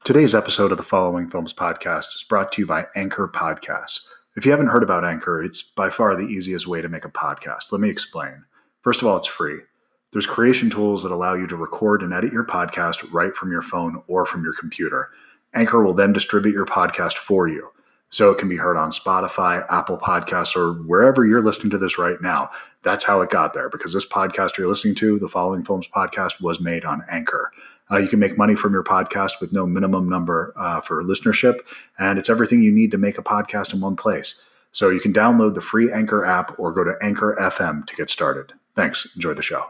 Today's episode of the Following Films podcast is brought to you by Anchor Podcasts. If you haven't heard about Anchor, it's by far the easiest way to make a podcast. Let me explain. First of all, it's free. There's creation tools that allow you to record and edit your podcast right from your phone or from your computer. Anchor will then distribute your podcast for you, so it can be heard on Spotify, Apple Podcasts, or wherever you're listening to this right now. That's how it got there, because this podcast you're listening to, the Following Films podcast, was made on Anchor. You can make money from your podcast with no minimum number for listenership, and it's everything you need to make a podcast in one place. So you can download the free Anchor app or go to Anchor FM to get started. Thanks. Enjoy the show.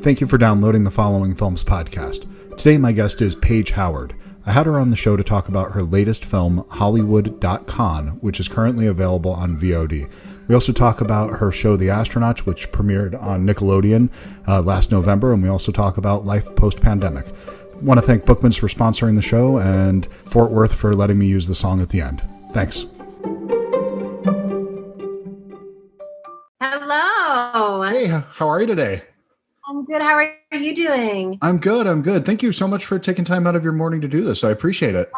Thank you for downloading the Following Films podcast. Today, my guest is Paige Howard. I had her on the show to talk about her latest film, Hollywood.con, which is currently available on VOD. We also talk about her show, The Astronauts, which premiered on Nickelodeon last November, and we also talk about life post-pandemic. I want to thank Bookmans for sponsoring the show and Fort Worth for letting me use the song at the end. Thanks. Hello. Hey, how are you today? I'm good. How are you doing? I'm good. Thank you so much for taking time out of your morning to do this. I appreciate it.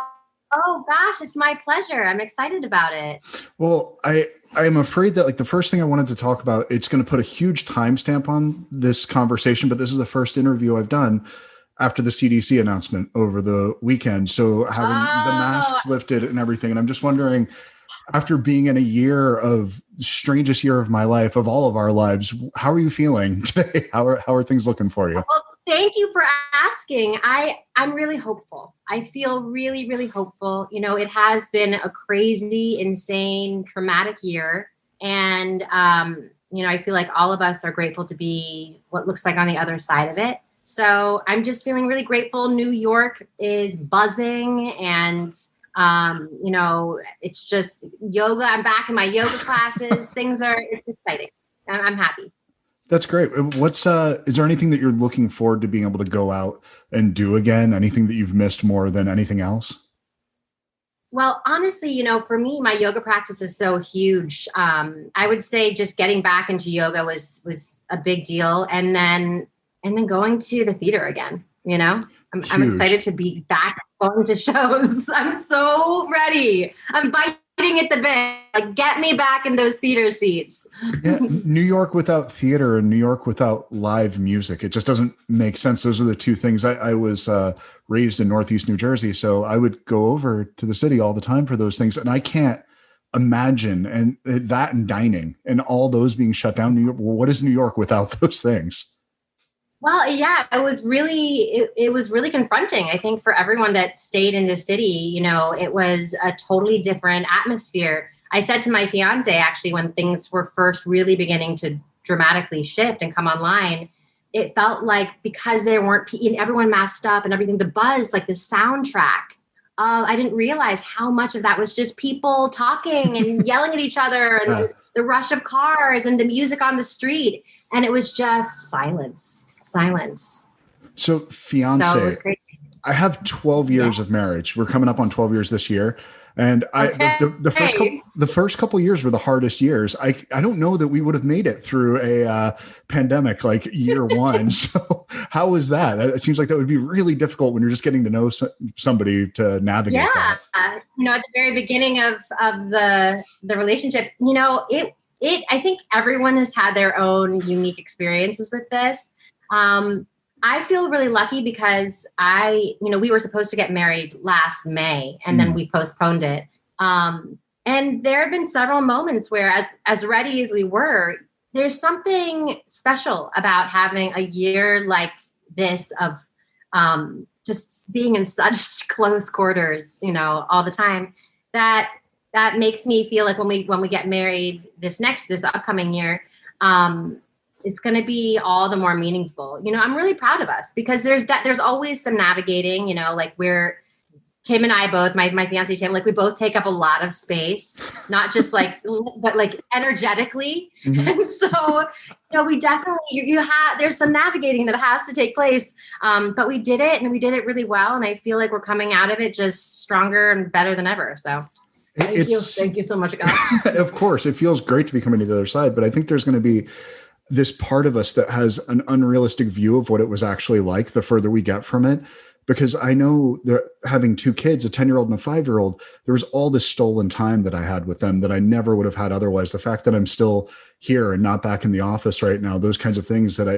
Oh, gosh, it's my pleasure. I'm excited about it. Well, I'm afraid that the first thing I wanted to talk about, it's going to put a huge timestamp on this conversation, but this is the first interview I've done after the CDC announcement over the weekend. So having the masks lifted and everything. And I'm just wondering, after being in a year of strangest year of my life, of all of our lives, how are you feeling today? How are things looking for you? Well, thank you for asking. I'm really hopeful. I feel really, really hopeful. You know, it has been a crazy, insane, traumatic year. And, I feel like all of us are grateful to be what looks like on the other side of it. So I'm just feeling really grateful. New York is buzzing and, it's just yoga. I'm back in my yoga classes. It's exciting. I'm happy. That's great. Is there anything that you're looking forward to being able to go out and do again? Anything that you've missed more than anything else? Well, honestly, for me, my yoga practice is so huge. I would say just getting back into yoga was a big deal. And then going to the theater again, I'm excited to be back going to shows. I'm so ready. I'm biting at the bit. Get me back in those theater seats. Yeah, New York without theater and New York without live music. It just doesn't make sense. Those are the two things. I was raised in Northeast New Jersey, so I would go over to the city all the time for those things. And I can't imagine and dining and all those being shut down. New York, what is New York without those things? Well, yeah, it was really confronting. I think for everyone that stayed in the city, it was a totally different atmosphere. I said to my fiance, actually, when things were first really beginning to dramatically shift and come online, it felt like because there weren't everyone masked up and everything, the buzz, like the soundtrack, I didn't realize how much of that was just people talking and yelling at each other and the rush of cars and the music on the street. And it was just silence. So fiance, so it was crazy. I have 12 years of marriage. We're coming up on 12 years this year. And the first couple years were the hardest years. I don't know that we would have made it through a pandemic like year one. So how was that? It seems like that would be really difficult when you're just getting to know somebody to navigate that. At the very beginning of the relationship, I think everyone has had their own unique experiences with this. I feel really lucky because we were supposed to get married last May and then we postponed it. And there have been several moments where as ready as we were, there's something special about having a year like this of just being in such close quarters, all the time that makes me feel like when we get married this upcoming year, it's going to be all the more meaningful. I'm really proud of us because there's always some navigating, Tim and I both, my fiance Tim, we both take up a lot of space, not just but energetically. Mm-hmm. And so, we definitely, there's some navigating that has to take place. But we did it and we did it really well. And I feel like we're coming out of it just stronger and better than ever. So thank you so much, guys. Of course, it feels great to be coming to the other side, but I think there's going to be this part of us that has an unrealistic view of what it was actually like the further we get from it. Because I know that having two kids, a 10-year-old and a 5-year-old, there was all this stolen time that I had with them that I never would have had otherwise. The fact that I'm still here and not back in the office right now, those kinds of things that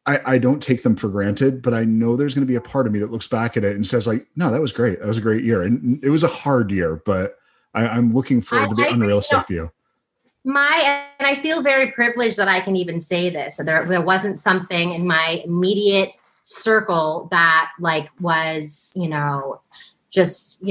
I don't take them for granted, but I know there's going to be a part of me that looks back at it and says like, no, that was great. That was a great year. And it was a hard year, but I'm looking forward to the unrealistic view. And I feel very privileged that I can even say this. So there wasn't something in my immediate circle that like was, just,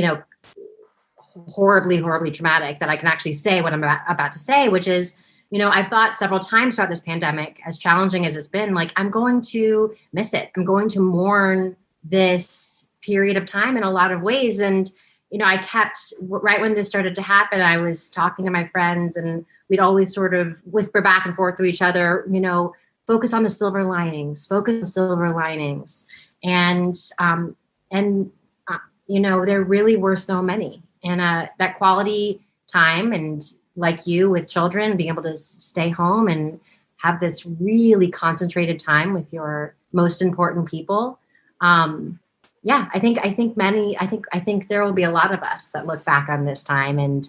horribly, horribly traumatic that I can actually say what I'm about to say, which is, I've thought several times throughout this pandemic, as challenging as it's been, like, I'm going to miss it. I'm going to mourn this period of time in a lot of ways. And, I kept, right when this started to happen, I was talking to my friends and we'd always sort of whisper back and forth to each other, focus on the silver linings, And, there really were so many. And that quality time and like you with children, being able to stay home and have this really concentrated time with your most important people. I think there will be a lot of us that look back on this time and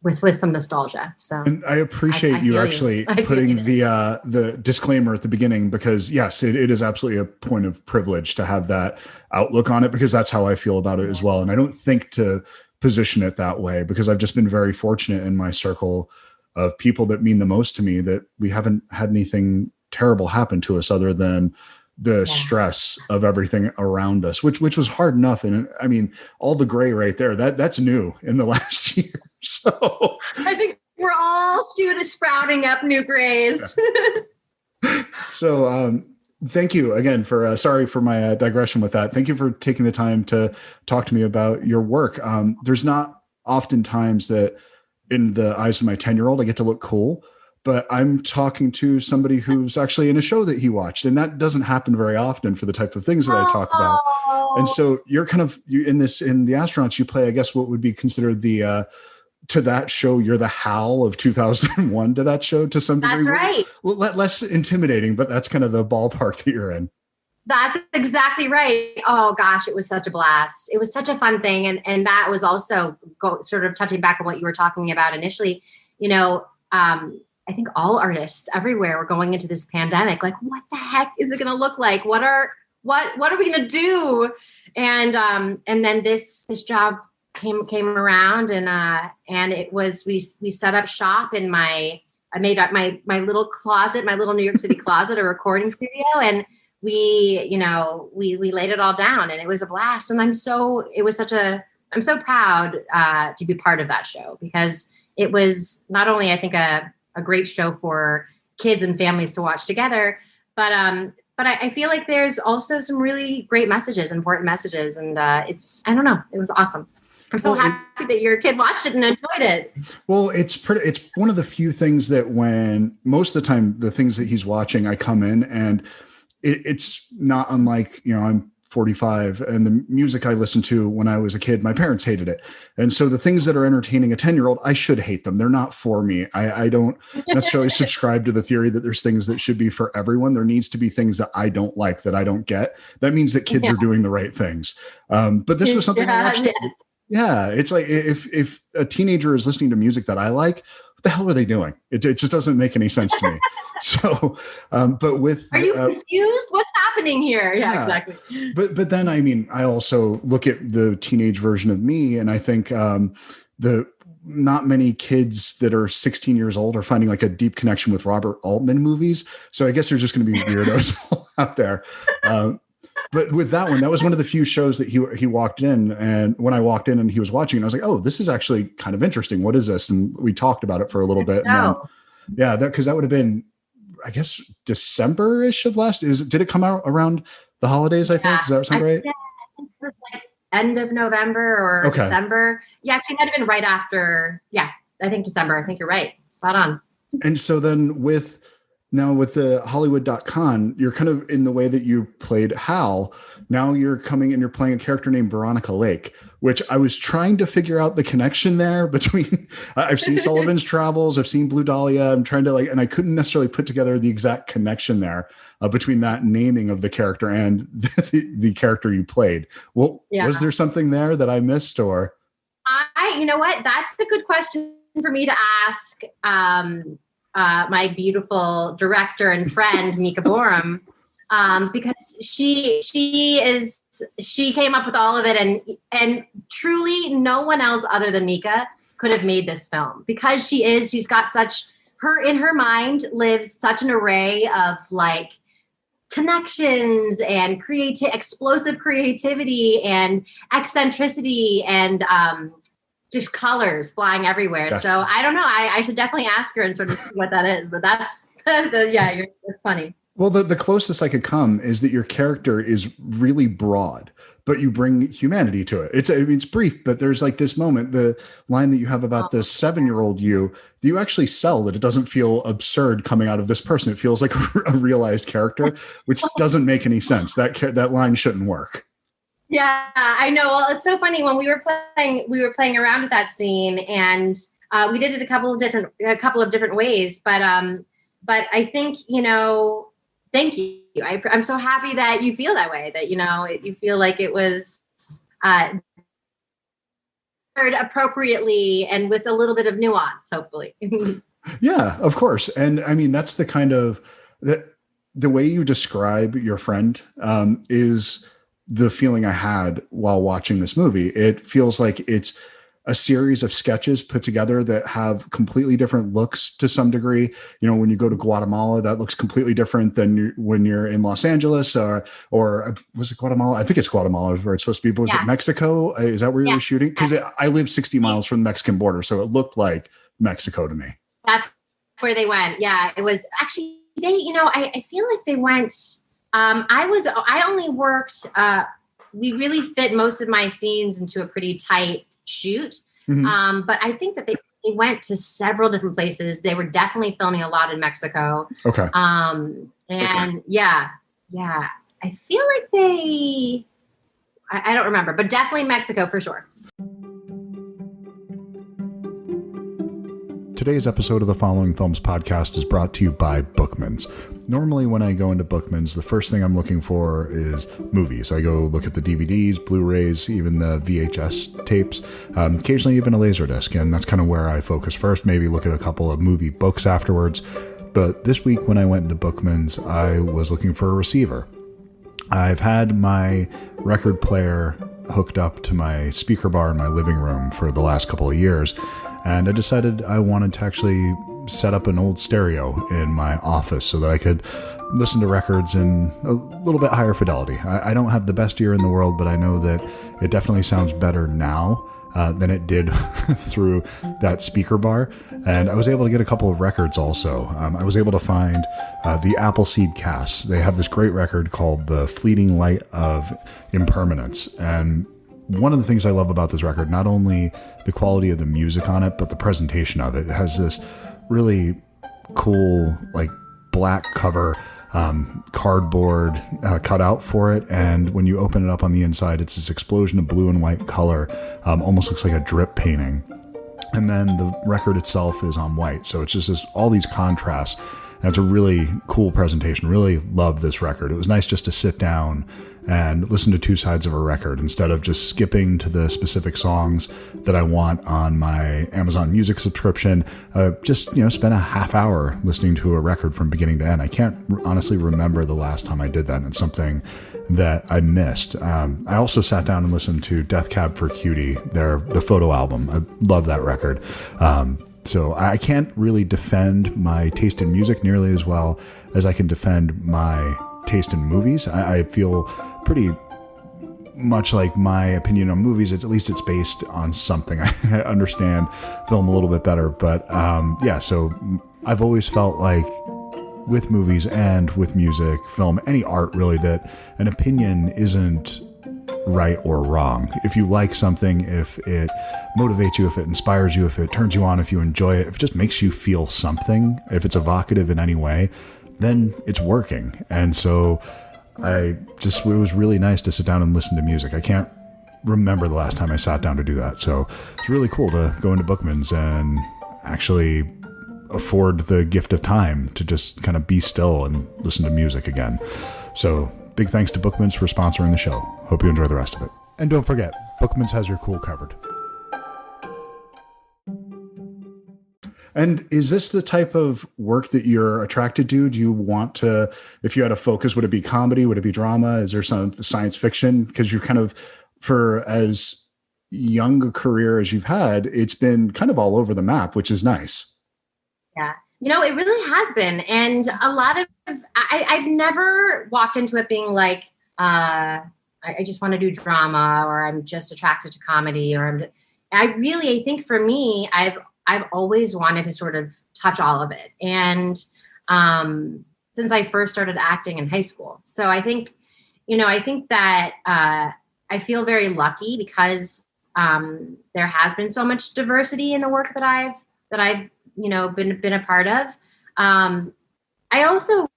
with some nostalgia. So, and I appreciate you actually putting the disclaimer at the beginning, because yes, it is absolutely a point of privilege to have that outlook on it, because that's how I feel about it as well. And I don't think to position it that way, because I've just been very fortunate in my circle of people that mean the most to me that we haven't had anything terrible happen to us other than the stress of everything around us, which was hard enough. And I mean, all the gray right there, that's new in the last year. So I think we're all sprouting up new grays. Yeah. So thank you again for, sorry for my digression with that. Thank you for taking the time to talk to me about your work. There's not often times that in the eyes of my 10-year-old, I get to look cool, but I'm talking to somebody who's actually in a show that he watched. And that doesn't happen very often for the type of things that I talk about. And so you're in the Astronauts, you play, I guess, what would be considered to that show, you're the Hal of 2001 to that show to some degree. That's right. Less intimidating, but that's kind of the ballpark that you're in. That's exactly right. Oh gosh, it was such a blast. It was such a fun thing. And that was also sort of touching back on what you were talking about initially. I think all artists everywhere were going into this pandemic like, what the heck is it going to look like? What are we going to do? And then this job came around and it was, we set up shop in I made up my little closet, my little New York City closet, a recording studio. And we laid it all down and it was a blast. And I'm so proud to be part of that show, because it was not only, I think, a great show for kids and families to watch together, but I feel like there's also some really great messages, important messages. And I don't know, it was awesome. I'm so happy that your kid watched it and enjoyed it. Well, it's one of the few things that when most of the time, the things that he's watching, I come in and it's not unlike, I'm 45 and the music I listened to when I was a kid, my parents hated it. And so the things that are entertaining a 10-year-old, I should hate them. They're not for me. I don't necessarily subscribe to the theory that there's things that should be for everyone. There needs to be things that I don't like, that I don't get. That means that kids are doing the right things. But this was something I watched. Yeah. It's like, if a teenager is listening to music that I like, what the hell are they doing? It just doesn't make any sense to me. So, but are you confused? What's happening here? Yeah, exactly. But then, I mean, I also look at the teenage version of me, and I think not many kids that are 16 years old are finding like a deep connection with Robert Altman movies. So I guess there's just going to be weirdos out there. But with that one, that was one of the few shows that he walked in, and when I walked in and he was watching, I was like, oh, this is actually kind of interesting. What is this? And we talked about it for a little bit. And then, because that would have been, I guess, December-ish of did it come out around the holidays, I think? Does that sound right? Yeah, I think it was like end of November or December. Yeah, it might have been right after. Yeah, I think December. I think you're right. Spot on. And so then with the Hollywood.con, you're kind of in the way that you played Hal. Now you're coming and you're playing a character named Veronica Lake. which I was trying to figure out the connection there between, I've seen Sullivan's Travels, I've seen Blue Dahlia. I'm trying to and I couldn't necessarily put together the exact connection there between that naming of the character and the character you played. Well, was there something there that I missed or? You know what? That's a good question for me to ask my beautiful director and friend, Mika Borum, because she came up with all of it, and truly no one else other than Mika could have made this film, because she's got such, in her mind lives such an array of like connections and explosive creativity and eccentricity and just colors flying everywhere. Yes. So I don't know. I should definitely ask her and sort of see what that is. But that's you're funny. Well, the closest I could come is that your character is really broad, but you bring humanity to it. It's brief, but there's like this moment, the line that you have about the 7-year-old you actually sell that it doesn't feel absurd coming out of this person. It feels like a realized character, which doesn't make any sense. That line shouldn't work. Yeah, I know. Well, it's so funny when we were playing around with that scene, and we did it a couple of different ways. But I think, thank you. I'm so happy that you feel that way. That you feel like it was heard appropriately and with a little bit of nuance, hopefully. Yeah, of course. And I mean, that's the kind of the way you describe your friend is the feeling I had while watching this movie. It feels like it's a series of sketches put together that have completely different looks to some degree. When you go to Guatemala, that looks completely different than when you're in Los Angeles or was it Guatemala? I think it's Guatemala where it's supposed to be, but was it Mexico? Is that where you were shooting? Because I live 60 miles from the Mexican border, so it looked like Mexico to me. That's where they went. Yeah, it was actually, I feel like they went, I only worked, we really fit most of my scenes into a pretty tight shoot. Mm-hmm. But I think that they went to several different places. They were definitely filming a lot in Mexico. Okay. And yeah, I feel like I don't remember, but definitely Mexico for sure. Today's episode of the Following Films podcast is brought to you by Bookmans. Normally when I go into Bookmans, the first thing I'm looking for is movies. I go look at the DVDs, Blu-rays, even the VHS tapes, occasionally even a Laserdisc, and that's kind of where I focus first, maybe look at a couple of movie books afterwards. But this week when I went into Bookmans, I was looking for a receiver. I've had my record player hooked up to my speaker bar in my living room for the last couple of years, and I decided I wanted to actually set up an old stereo in my office so that I could listen to records in a little bit higher fidelity. I don't have the best ear in the world, but I know that it definitely sounds better now than it did through that speaker bar. And I was able to get a couple of records also. I was able to find the Appleseed Casts. They have this great record called The Fleeting Light of Impermanence. And one of the things I love about this record, not only the quality of the music on it, but the presentation of it. It has this really cool, like, black cover, cardboard cutout for it. And when you open it up on the inside, it's this explosion of blue and white color, almost looks like a drip painting. And then the record itself is on white. So it's just all these contrasts. And it's a really cool presentation. Really love this record. It was nice just to sit down and listen to two sides of a record instead of just skipping to the specific songs that I want on my Amazon Music subscription. Just spend a half hour listening to a record from beginning to end. I can't honestly remember the last time I did that, and it's something that I missed. I also sat down and listened to Death Cab for Cutie, the photo album. I love that record. So I can't really defend my taste in music nearly as well as I can defend my taste in movies. I feel pretty much like my opinion on movies, at least it's based on something. I understand film a little bit better, but so I've always felt like with movies and with music, film, any art really, that an opinion isn't right or wrong. If you like something, if it motivates you, if it inspires you, if it turns you on, if you enjoy it, if it just makes you feel something, if it's evocative in any way, then it's working. And so it was really nice to sit down and listen to music. I can't remember the last time I sat down to do that. So it's really cool to go into Bookman's and actually afford the gift of time to just kind of be still and listen to music again. So big thanks to Bookman's for sponsoring the show. Hope you enjoy the rest of it. And don't forget, Bookman's has your cool covered. And is this the type of work that you're attracted to? Do you want to, if you had a focus, would it be comedy? Would it be drama? Is there some science fiction? Because you're kind of, for as young a career as you've had, it's been kind of all over the map, which is nice. Yeah. It really has been. And a lot of, I've never walked into it being like, I just want to do drama, or I'm just attracted to comedy, or I think for me, I've always wanted to sort of touch all of it. And since I first started acting in high school. So I think that I feel very lucky because there has been so much diversity in the work that I've been a part of. I also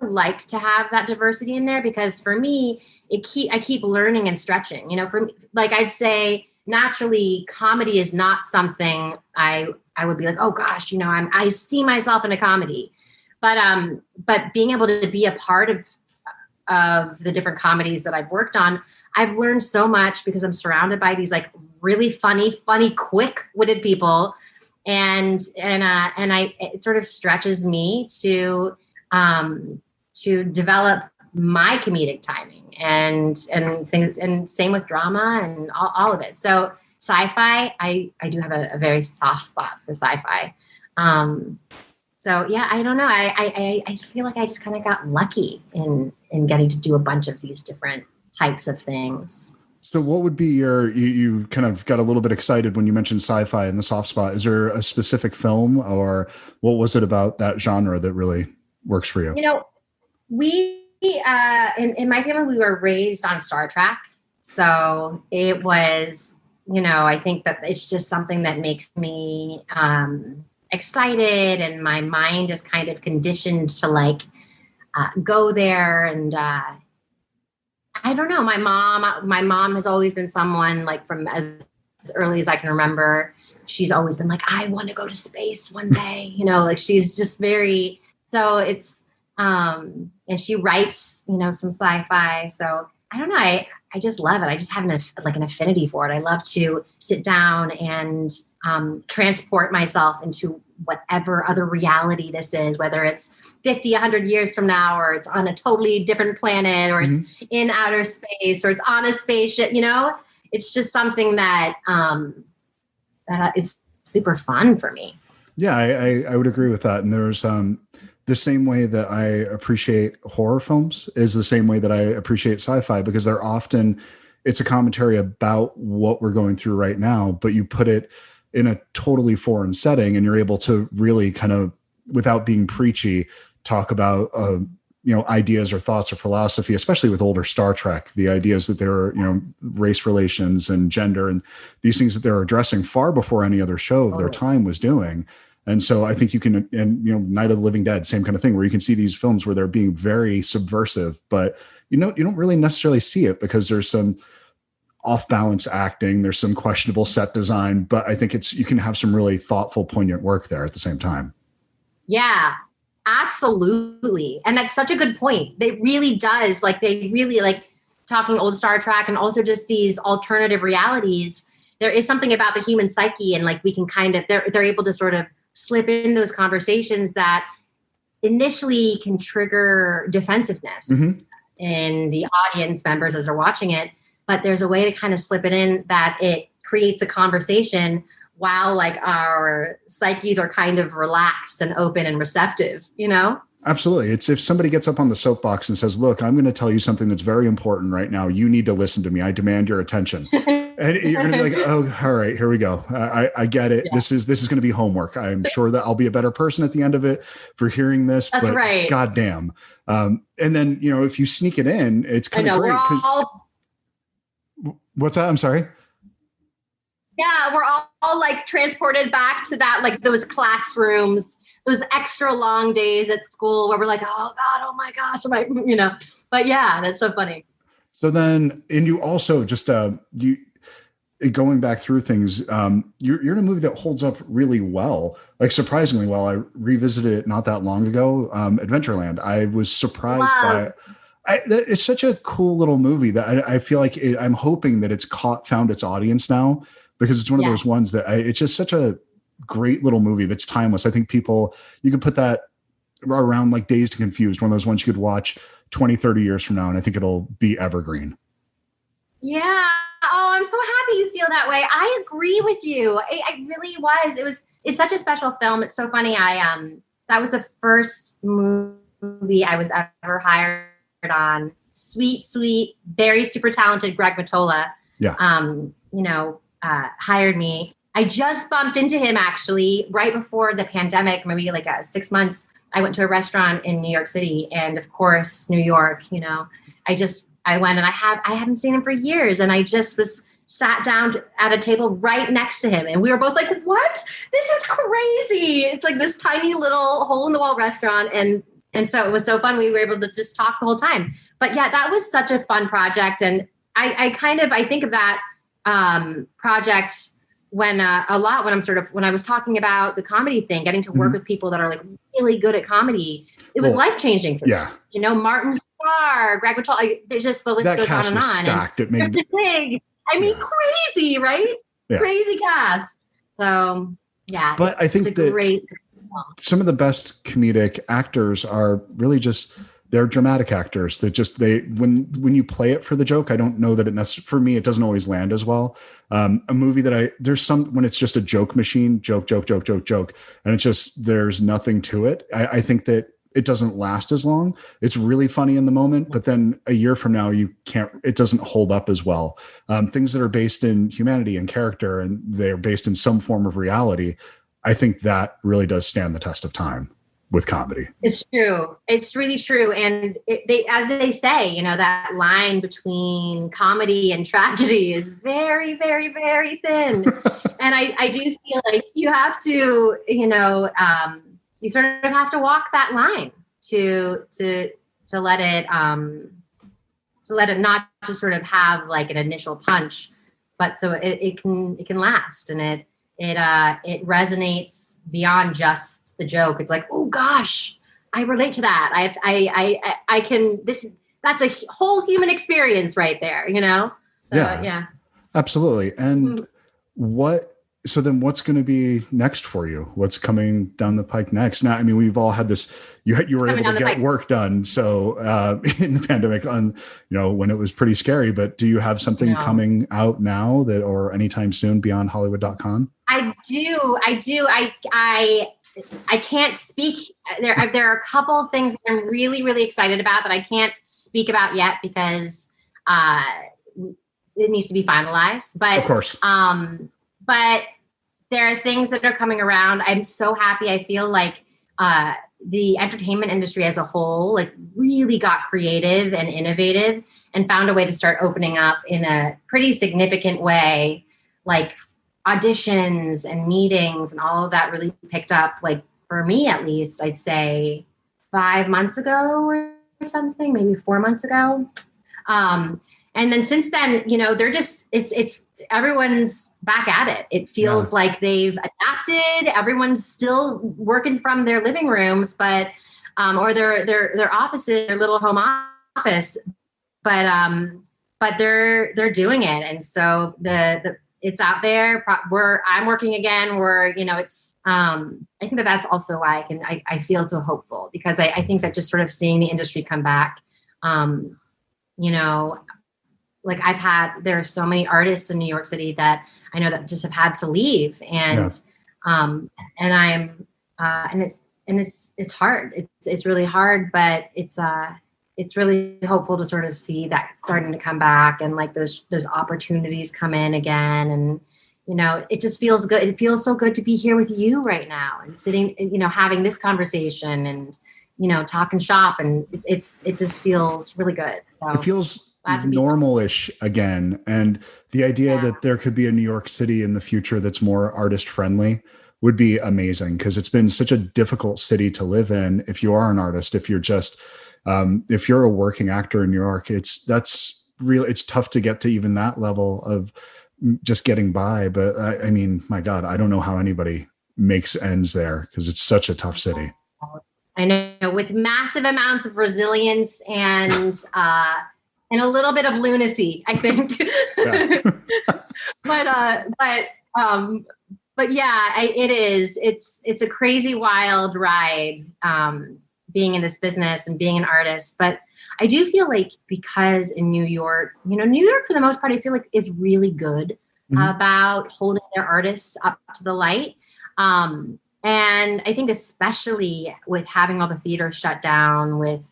like to have that diversity in there because for me, I keep learning and stretching. For me, like I'd say, naturally, comedy is not something I would be like, oh gosh, I see myself in a comedy, but being able to be a part of the different comedies that I've worked on, I've learned so much because I'm surrounded by these like really funny, quick-witted people, and it sort of stretches me to develop my comedic timing and things, and same with drama and all of it. So sci-fi, I do have a very soft spot for sci-fi. So yeah, I don't know. I feel like I just kind of got lucky in getting to do a bunch of these different types of things. So what would be you kind of got a little bit excited when you mentioned sci-fi and the soft spot. Is there a specific film, or what was it about that genre that really works for you? We in my family, we were raised on Star Trek. So it was, I think that it's just something that makes me excited, and my mind is kind of conditioned to like go there. And I don't know, my mom has always been someone, like from as early as I can remember, she's always been like, I want to go to space one day, like she's just very, so it's, and she writes, some sci-fi. So I don't know. I just love it. I just have an affinity for it. I love to sit down and transport myself into whatever other reality this is, whether it's 50, 100 years from now, or it's on a totally different planet, or it's in outer space, or it's on a spaceship. It's just something that that is super fun for me. Yeah, I would agree with that. And there's the same way that I appreciate horror films is the same way that I appreciate sci-fi, because they're often, it's a commentary about what we're going through right now, but you put it in a totally foreign setting, and you're able to really kind of, without being preachy, talk about, ideas or thoughts or philosophy, especially with older Star Trek, the ideas that there are, race relations and gender and these things that they're addressing far before any other show of their time was doing. And so I think you can, and Night of the Living Dead, same kind of thing, where you can see these films where they're being very subversive, but you don't really necessarily see it because there's some off balance acting, there's some questionable set design, but I think you can have some really thoughtful, poignant work there at the same time. Yeah, absolutely. And that's such a good point. It really does. Like they really like talking old Star Trek and also just these alternative realities. There is something about the human psyche, and like we can kind of, they're able to sort of slip in those conversations that initially can trigger defensiveness in the audience members as they're watching it. But there's a way to kind of slip it in that it creates a conversation while like our psyches are kind of relaxed and open and receptive, Absolutely. It's if somebody gets up on the soapbox and says, look, I'm going to tell you something that's very important right now. You need to listen to me. I demand your attention. And you're going to be like, oh, all right, here we go. I get it. Yeah. This is going to be homework. I'm sure that I'll be a better person at the end of it for hearing this. That's right. Goddamn. And then, if you sneak it in, it's kind of great. What's that? I'm sorry. Yeah, we're all like transported back to that, like those classrooms, those extra long days at school where we're like, oh God, oh my gosh, but yeah, that's so funny. So then, and you also just you going back through things, you're in a movie that holds up really well, like surprisingly well. I revisited it not that long ago, Adventureland. I was surprised by. It's such a cool little movie that I feel like I'm hoping that it's found its audience now, because it's one of those ones that it's just such a great little movie that's timeless. I think you could put that around like Dazed and Confused, one of those ones you could watch 20, 30 years from now, and I think it'll be evergreen. Yeah. Oh, I'm so happy you feel that way. I agree with you. I really was. It's such a special film. It's so funny. That was the first movie I was ever hired on. Sweet, very super talented Greg Matola. Yeah. Hired me. I just bumped into him actually right before the pandemic, maybe like 6 months. I went to a restaurant in New York City, and of course, New York, I went, and I haven't seen him for years. And I just was sat down at a table right next to him. And we were both like, what? This is crazy. It's like this tiny little hole in the wall restaurant. And so it was so fun. We were able to just talk the whole time. But yeah, that was such a fun project. And I think of that project when I was talking about the comedy thing, getting to work with people that are like really good at comedy. It was life-changing for me. Martin Starr, Greg Mitchell, there's just the list goes on and on. Stacked. And crazy, right? Yeah. Crazy cast. So yeah. But I think that some of the best comedic actors are really they're dramatic actors that when you play it for the joke, I don't know that for me, it doesn't always land as well. A movie that when it's just a joke machine, joke, and it's just, there's nothing to it. I think that it doesn't last as long. It's really funny in the moment, but then a year from now, it doesn't hold up as well. Things that are based in humanity and character, and they're based in some form of reality, I think that really does stand the test of time with comedy. It's true. It's really true. And as they say, that line between comedy and tragedy is very, very, very thin. And I do feel like you have to, you sort of have to walk that line to let it not just sort of have like an initial punch, but so it can last, and it resonates beyond just the joke. It's like, oh gosh, I relate to that. I can, that's a whole human experience right there, Yeah, absolutely. And so then what's going to be next for you? What's coming down the pike next? Now, I mean, we've all had this, you were able to get work done. So in the pandemic when it was pretty scary, but do you have something coming out now or anytime soon beyond Hollywood.con? I do. I can't speak. There are a couple of things that I'm really, really excited about that I can't speak about yet because it needs to be finalized. But of course, but there are things that are coming around. I'm so happy. I feel like the entertainment industry as a whole, like, really got creative and innovative and found a way to start opening up in a pretty significant way, like auditions and meetings and all of that really picked up, like, for me at least, I'd say 5 months ago or something, maybe 4 months ago. And then since then, they're just, it's everyone's back at it. It feels like they've adapted. Everyone's still working from their living rooms, but, or their offices, their little home office, but they're doing it. And so it's out there. I'm working again. It's, I think that's also why I feel so hopeful, because I think that just sort of seeing the industry come back, like there are so many artists in New York City that I know that just have had to leave, and it's hard. It's really hard, but it's really hopeful to sort of see that starting to come back, and like those opportunities come in again. And, it just feels good. It feels so good to be here with you right now and sitting, having this conversation and, talking shop, and it just feels really good. So it feels normal-ish again. And the idea that there could be a New York City in the future that's more artist friendly would be amazing, because it's been such a difficult city to live in. If you are an artist, if you're a working actor in New York, that's it's tough to get to even that level of just getting by. But I mean, my God, I don't know how anybody makes ends there, because it's such a tough city. I know, with massive amounts of resilience and a little bit of lunacy, I think. Yeah. but yeah, it is. It's a crazy, wild ride, being in this business and being an artist. But I do feel like, because in New York, New York for the most part, I feel like is really good about holding their artists up to the light. And I think especially with having all the theaters shut down, with,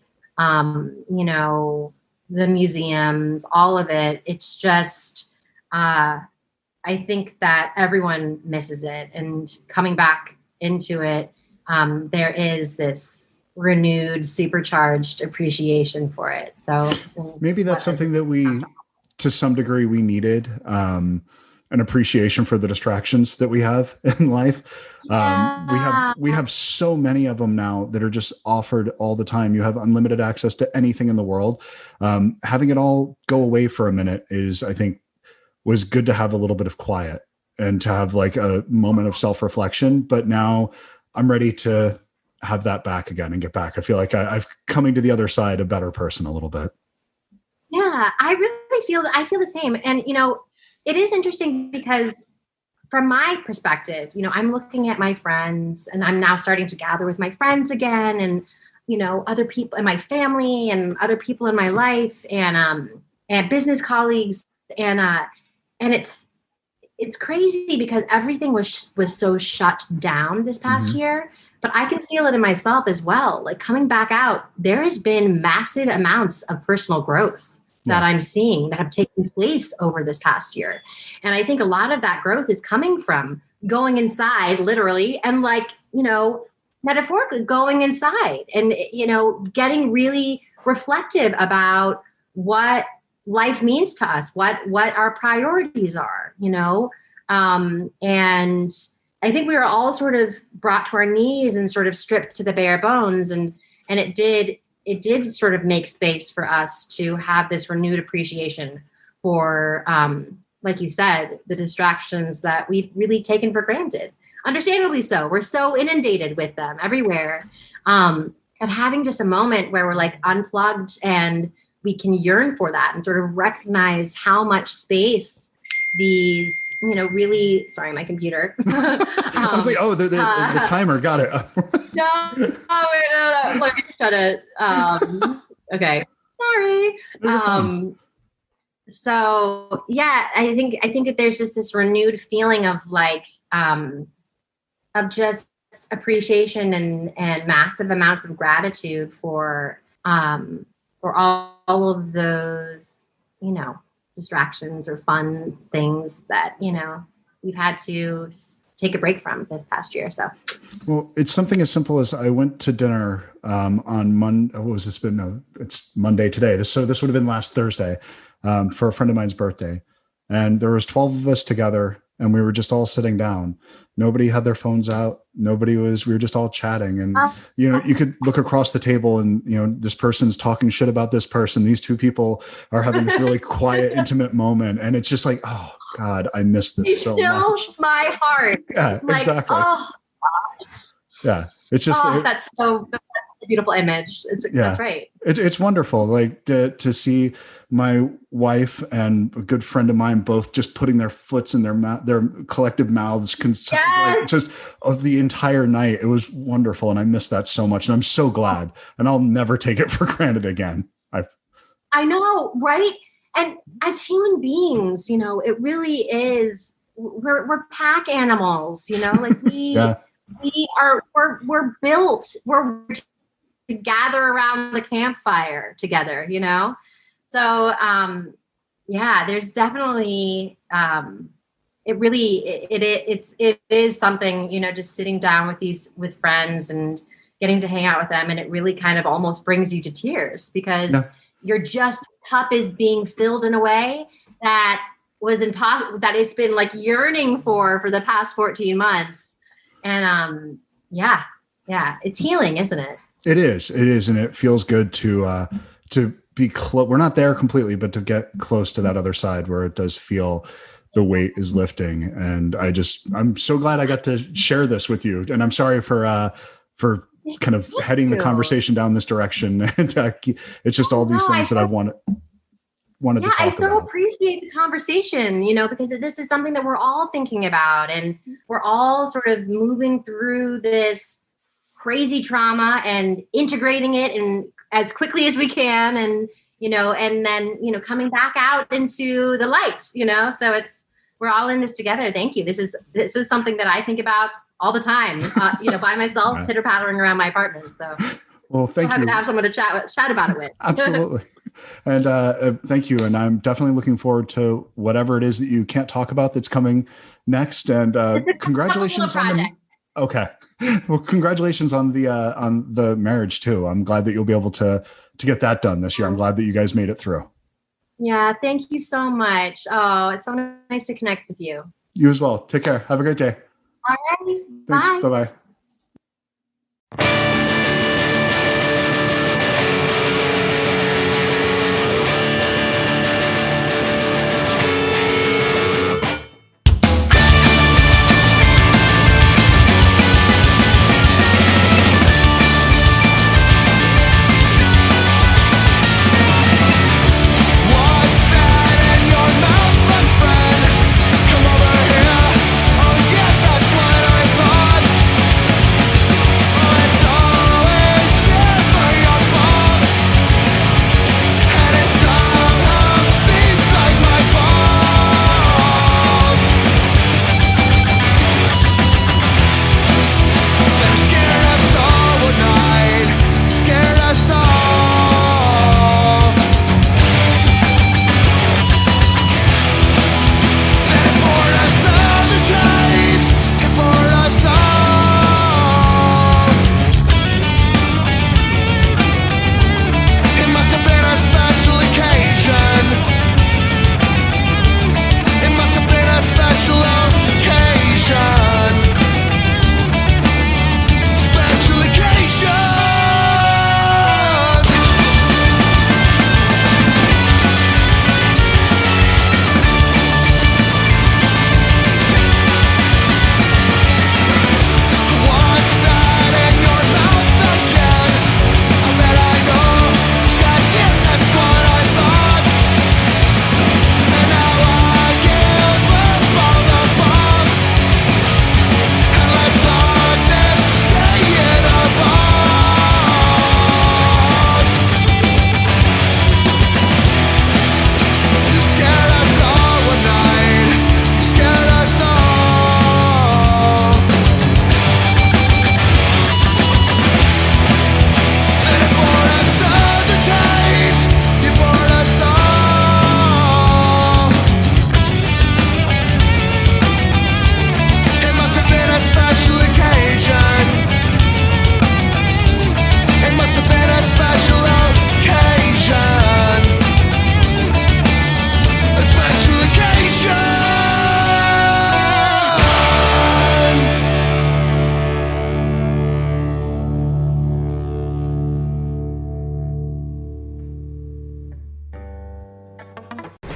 the museums, all of it, it's just, I think that everyone misses it. And coming back into it, there is this renewed, supercharged appreciation for it. So maybe that's something that to some degree, we needed. An appreciation for the distractions that we have in life. We have so many of them now that are just offered all the time. You have unlimited access to anything in the world. Having it all go away for a minute I think was good to have a little bit of quiet and to have like a moment of self-reflection. But now I'm ready to have that back again and get back. I feel like I've coming to the other side a better person a little bit. Yeah, I feel the same. And, it is interesting because from my perspective, I'm looking at my friends, and I'm now starting to gather with my friends again, and, other people in my family and other people in my life, and business colleagues. And it's crazy because everything was so shut down this past year, but I can feel it in myself as well. Like, coming back out, there has been massive amounts of personal growth that I'm seeing that have taken place over this past year. And I think a lot of that growth is coming from going inside, literally, and metaphorically going inside and, getting really reflective about what life means to us, what our priorities are, and I think we were all sort of brought to our knees and sort of stripped to the bare bones. And it did sort of make space for us to have this renewed appreciation for, like you said, the distractions that we've really taken for granted. Understandably so. We're so inundated with them everywhere. And having just a moment where we're like unplugged and we can yearn for that and sort of recognize how much space these, really, sorry, my computer. I was like, the timer, got it. No. Let me shut it. Okay. Sorry. So yeah, I think that there's just this renewed feeling of like, of just appreciation and massive amounts of gratitude for all of those, distractions or fun things that, we've had to take a break from this past year. So, well, it's something as simple as I went to dinner on Monday. What was this? No, it's Monday today. This would have been last Thursday for a friend of mine's birthday. And there was 12 of us together, and we were just all sitting down. Nobody had their phones out. We were just all chatting. And, you could look across the table and, this person's talking shit about this person. These two people are having this really quiet, intimate moment. And it's just like, oh God, I miss this so much. My heart. Yeah, like, exactly. Oh, yeah. It's just, that's a beautiful image. That's right. It's wonderful. Like to see my wife and a good friend of mine both just putting their foots in their collective mouths, like just of the entire night. It was wonderful. And I miss that so much. And I'm so glad, and I'll never take it for granted again. I know. Right. And as human beings, it really is, we're pack animals, like we're built, to gather around the campfire together, So, there's definitely, it is something, just sitting down with friends and getting to hang out with them. And it really kind of almost brings you to tears because your cup is being filled in a way that was impossible, that it's been like yearning for the past 14 months. And, it's healing, isn't it? It is. And it feels good to be close. We're not there completely, but to get close to that other side where it does feel the weight is lifting. And I'm so glad I got to share this with you. And I'm sorry for kind of heading the conversation down this direction. And it's just all these things that I wanted to talk about. I so appreciate the conversation, because this is something that we're all thinking about, and we're all sort of moving through this crazy trauma and integrating it and as quickly as we can, and and then coming back out into the light, so we're all in this together. Thank you. This is something that I think about all the time, by myself, pitter pattering around my apartment. So well, thank you. Happy to have someone to chat about it with. Absolutely. And thank you. And I'm definitely looking forward to whatever it is that you can't talk about that's coming next. And congratulations on okay. Well, congratulations on the marriage too. I'm glad that you'll be able to get that done this year. I'm glad that you guys made it through. Yeah. Thank you so much. Oh, it's so nice to connect with you. You as well. Take care. Have a great day. All right. Thanks. Bye. Bye-bye.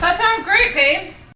That sounds great, babe.